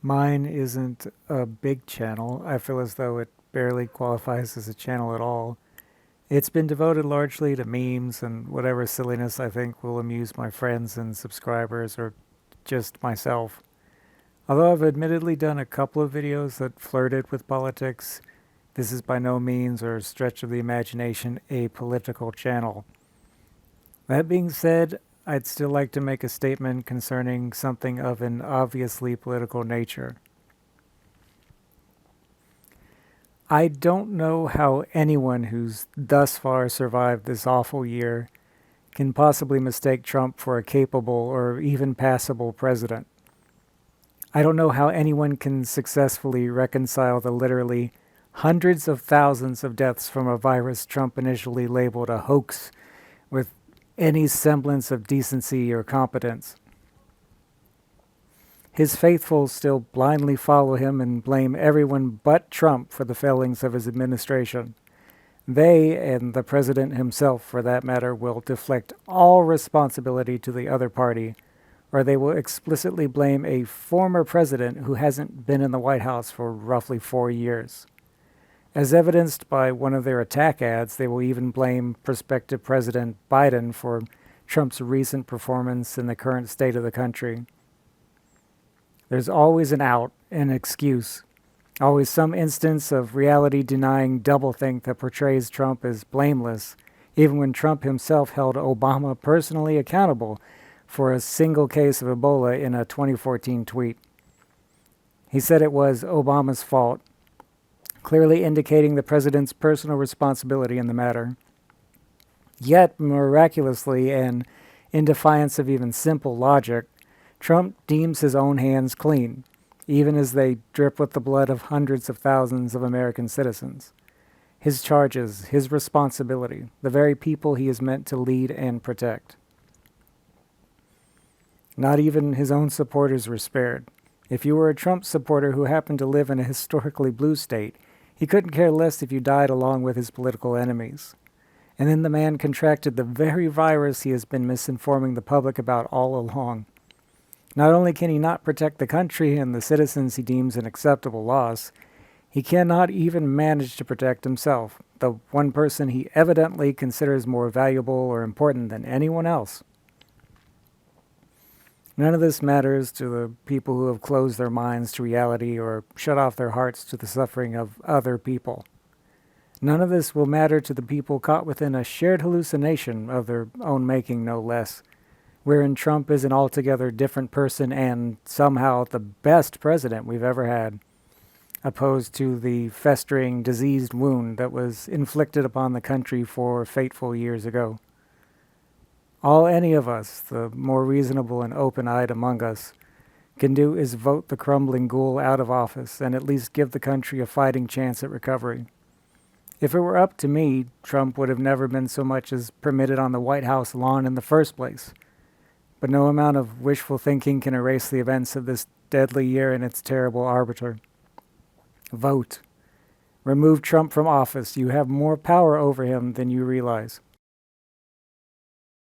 Mine isn't a big channel. I feel as though it barely qualifies as a channel at all. It's been devoted largely to memes and whatever silliness I think will amuse my friends and subscribers or just myself. Although I've admittedly done a couple of videos that flirted with politics, this is by no means or stretch of the imagination a political channel. That being said, I'd still like to make a statement concerning something of an obviously political nature. I don't know how anyone who's thus far survived this awful year can possibly mistake Trump for a capable or even passable president. I don't know how anyone can successfully reconcile the literally hundreds of thousands of deaths from a virus Trump initially labeled a hoax with any semblance of decency or competence. His faithful still blindly follow him and blame everyone but Trump for the failings of his administration. They, and the president himself for that matter, will deflect all responsibility to the other party, or they will explicitly blame a former president who hasn't been in the White House for roughly 4 years. As evidenced by one of their attack ads, they will even blame prospective President Biden for Trump's recent performance in the current state of the country. There's always an out, an excuse, always some instance of reality-denying doublethink that portrays Trump as blameless, even when Trump himself held Obama personally accountable for a single case of Ebola in a 2014 tweet. He said it was Obama's fault, clearly indicating the president's personal responsibility in the matter. Yet, miraculously, and in defiance of even simple logic, Trump deems his own hands clean, even as they drip with the blood of hundreds of thousands of American citizens. His charges, his responsibility, the very people he is meant to lead and protect. Not even his own supporters were spared. If you were a Trump supporter who happened to live in a historically blue state, he couldn't care less if you died along with his political enemies. And then the man contracted the very virus he has been misinforming the public about all along. Not only can he not protect the country and the citizens he deems an acceptable loss, he cannot even manage to protect himself, the one person he evidently considers more valuable or important than anyone else. None of this matters to the people who have closed their minds to reality or shut off their hearts to the suffering of other people. None of this will matter to the people caught within a shared hallucination of their own making, no less, wherein Trump is an altogether different person and somehow the best president we've ever had, opposed to the festering, diseased wound that was inflicted upon the country 4 fateful years ago. All any of us, the more reasonable and open-eyed among us, can do is vote the crumbling ghoul out of office and at least give the country a fighting chance at recovery. If it were up to me, Trump would have never been so much as permitted on the White House lawn in the first place. But no amount of wishful thinking can erase the events of this deadly year and its terrible arbiter. Vote. Remove Trump from office. You have more power over him than you realize.